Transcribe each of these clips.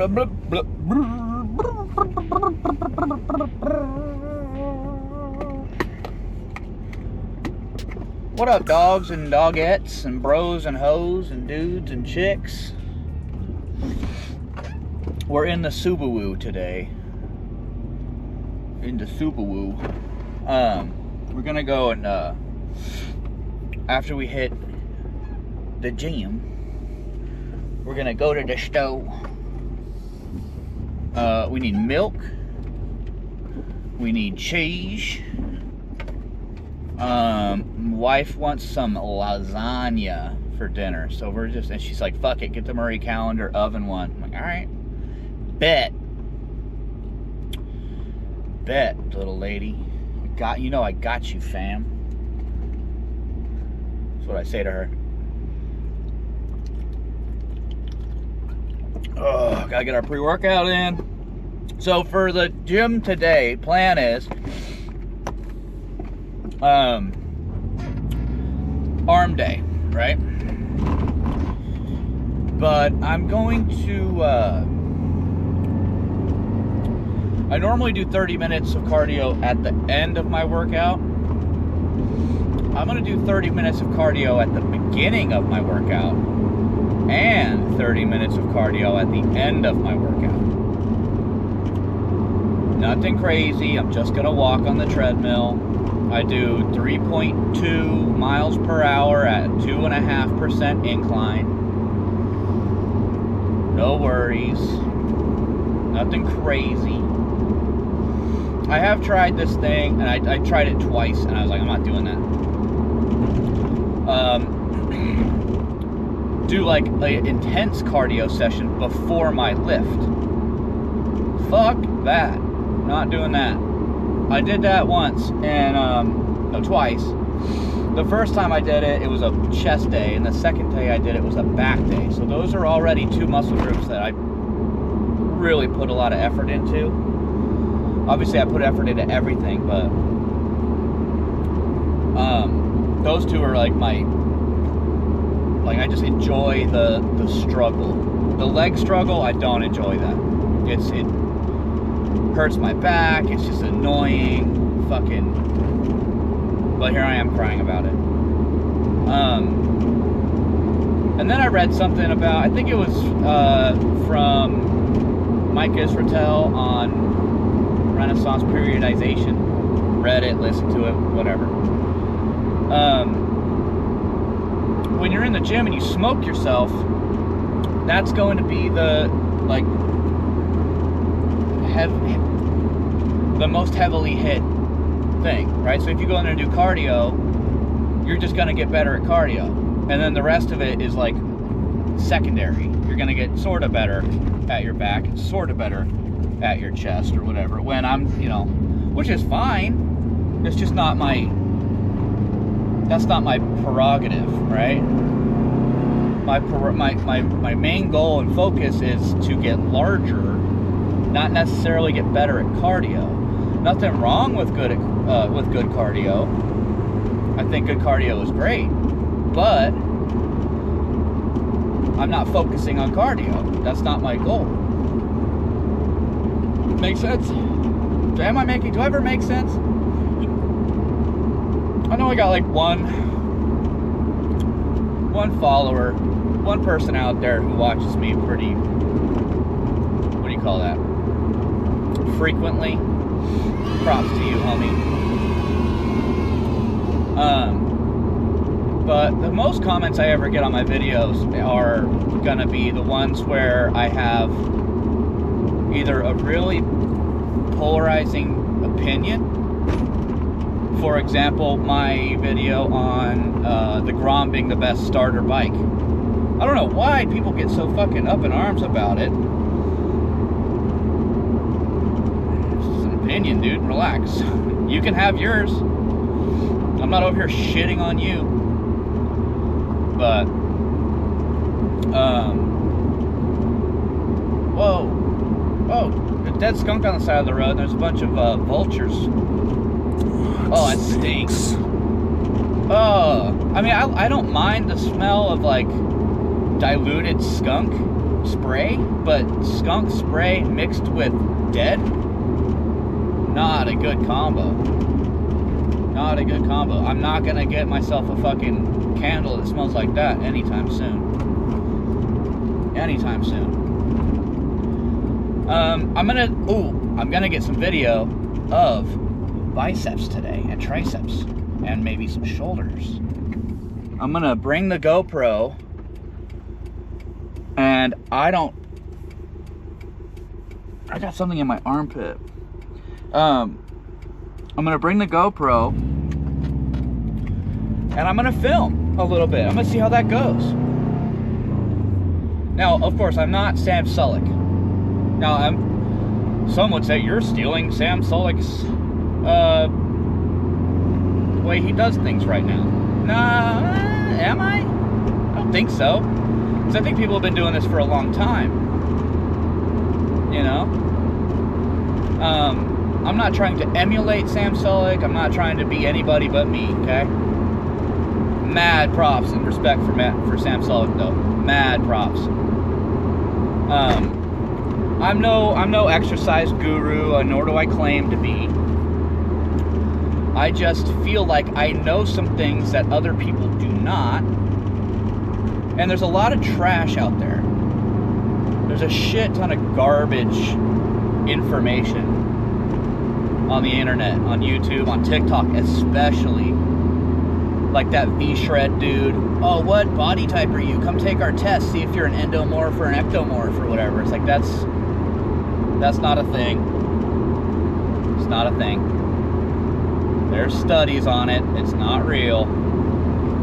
What up, dogs and dogettes and bros and hoes and dudes and chicks? We're in the Subaru today. In the Subaru. We're gonna go and after we hit the gym, we're gonna go to the store. We need milk. We need cheese. Wife wants some lasagna for dinner, so we're just, and she's like, fuck it, get the Murray Calendar oven one. I'm like, alright. Bet, little lady. I got you, fam. That's what I say to her. Oh, gotta get our pre-workout in. So for the gym today, plan is arm day, right? But I'm going to I normally do 30 minutes of cardio at the end of my workout. I'm going to do 30 minutes of cardio at the beginning of my workout and 30 minutes of cardio at the end of my workout. Nothing crazy. I'm just going to walk on the treadmill. I do 3.2 miles per hour at 2.5% incline. No worries. Nothing crazy. I have tried this thing, and I tried it twice, and I was like, I'm not doing that. Do like an intense cardio session before my lift. Fuck that. Not doing that. I did that once, and no, twice. The first time I did it, it was a chest day, and the second day I did it was a back day. So those are already two muscle groups that I really put a lot of effort into. Obviously, I put effort into everything, but those two are like I just enjoy the struggle. The leg struggle, I don't enjoy that. It hurts my back. It's just annoying, fucking. But here I am crying about it. And then I read something about, I think it was from Mike Israetel on Renaissance periodization. Read it, listened to it, whatever. When you're in the gym and you smoke yourself, that's going to be the most heavily hit thing, right? So if you go in there and do cardio, you're just going to get better at cardio, and then the rest of it is like secondary. You're going to get sort of better at your back, sort of better at your chest or whatever, when I'm, which is fine. It's just not that's not my prerogative, right? My main goal and focus is to get larger, not necessarily get better at cardio. Nothing wrong with good cardio. I think good cardio is great, but I'm not focusing on cardio. That's not my goal. Make sense? Do I ever make sense? I know I got like one follower, one person out there who watches me pretty, what do you call that? Frequently. Props to you, homie. But the most comments I ever get on my videos are gonna be the ones where I have either a really polarizing opinion. For example, my video on the Grom being the best starter bike. I don't know why people get so fucking up in arms about it. It's just an opinion, dude. Relax. You can have yours. I'm not over here shitting on you. But, whoa, a dead skunk on the side of the road, and there's a bunch of vultures. Oh, that stinks. Oh, I mean, I don't mind the smell of like diluted skunk. spray, but skunk spray mixed with dead, not a good combo. Not a good combo. I'm not gonna get myself a fucking candle that smells like that anytime soon. Anytime soon. I'm gonna get some video of biceps today and triceps and maybe some shoulders. I'm gonna bring the GoPro, and I got something in my armpit. I'm gonna bring the GoPro and I'm gonna film a little bit. I'm gonna see how that goes. Now, of course, I'm not Sam Sulek. Now, some would say you're stealing Sam Sulek's way he does things right now. Nah, am I? I don't think so. Because I think people have been doing this for a long time. You know? I'm not trying to emulate Sam Sulek. I'm not trying to be anybody but me, okay? Mad props and respect for Sam Sulek, though. Mad props. I'm no exercise guru, nor do I claim to be. I just feel like I know some things that other people do not. And there's a lot of trash out there. There's a shit ton of garbage information on the internet, on YouTube, on TikTok especially. Like that V-Shred dude. Oh, what body type are you? Come take our test, see if you're an endomorph or an ectomorph or whatever. It's like, that's not a thing. It's not a thing. There's studies on it. It's not real.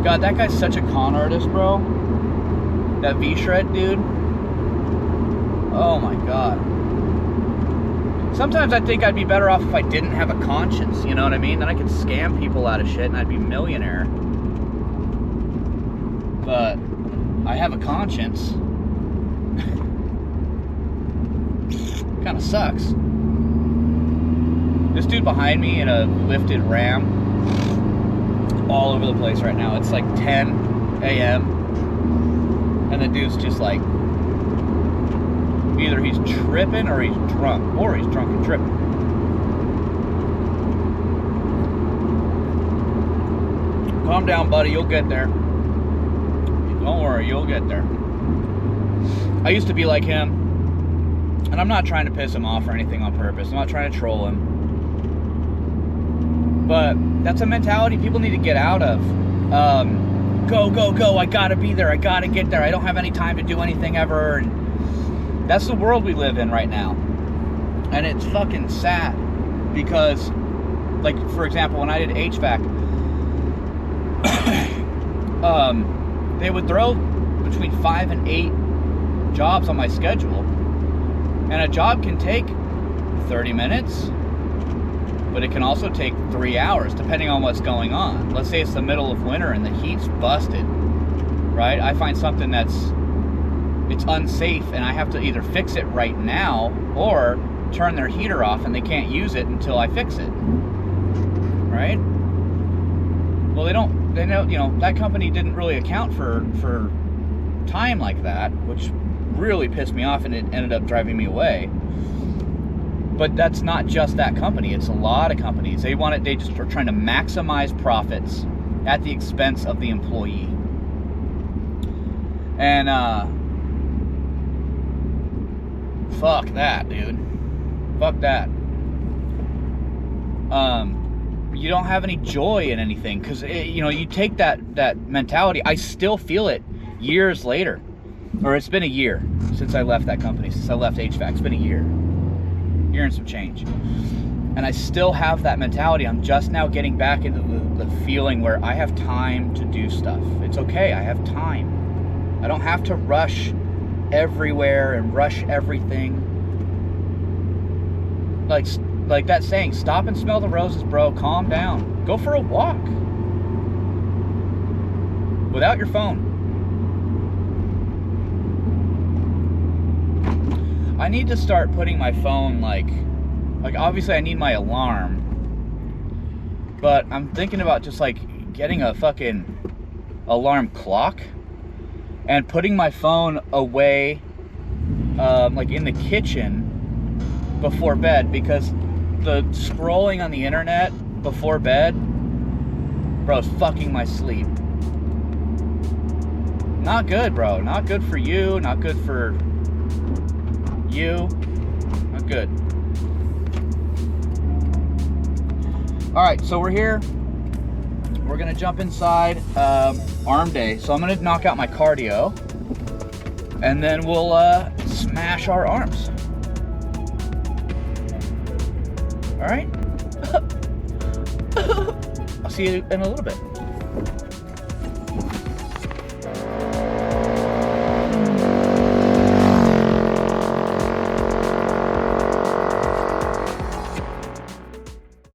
God, that guy's such a con artist, bro. That V-Shred dude. Oh my God. Sometimes I think I'd be better off if I didn't have a conscience, you know what I mean? Then I could scam people out of shit and I'd be a millionaire. But I have a conscience. Kind of sucks. This dude behind me in a lifted Ram, all over the place right now. It's like 10 a.m. and the dude's just like, either he's tripping or he's drunk, or he's drunk and tripping. Calm down, buddy, you'll get there. Don't worry, you'll get there. I used to be like him, and I'm not trying to piss him off or anything on purpose. I'm not trying to troll him. But that's a mentality people need to get out of. Go, go, go, I gotta be there, I gotta get there, I don't have any time to do anything ever. And that's the world we live in right now. And it's fucking sad. Because, like, for example, when I did HVAC, they would throw between 5 and 8 jobs on my schedule. And a job can take 30 minutes, but it can also take 3 hours, depending on what's going on. Let's say it's the middle of winter and the heat's busted, right? I find something it's unsafe and I have to either fix it right now or turn their heater off and they can't use it until I fix it, right? Well, they know, you know, that company didn't really account for time like that, which really pissed me off and it ended up driving me away. But that's not just that company, it's a lot of companies. They just are trying to maximize profits at the expense of the employee. And fuck that, dude. Fuck that. You don't have any joy in anything, because you know, you take that mentality. I still feel it years later, or it's been a year since I left that company, since I left HVAC. It's been a year and some change, and I still have that mentality. I'm just now getting back into the feeling where I have time to do stuff. It's okay, I have time. I don't have to rush everywhere and rush everything. Like that saying, stop and smell the roses, bro. Calm down. Go for a walk without your phone. I need to start putting my phone like obviously I need my alarm, but I'm thinking about just like getting a fucking alarm clock and putting my phone away like in the kitchen before bed, because the scrolling on the internet before bed, bro, is fucking my sleep. Not good, bro. Not good for you. Not good for you. Not good. All right, so we're here. We're gonna jump inside arm day. So I'm gonna knock out my cardio, and then we'll smash our arms. All right. I'll see you in a little bit.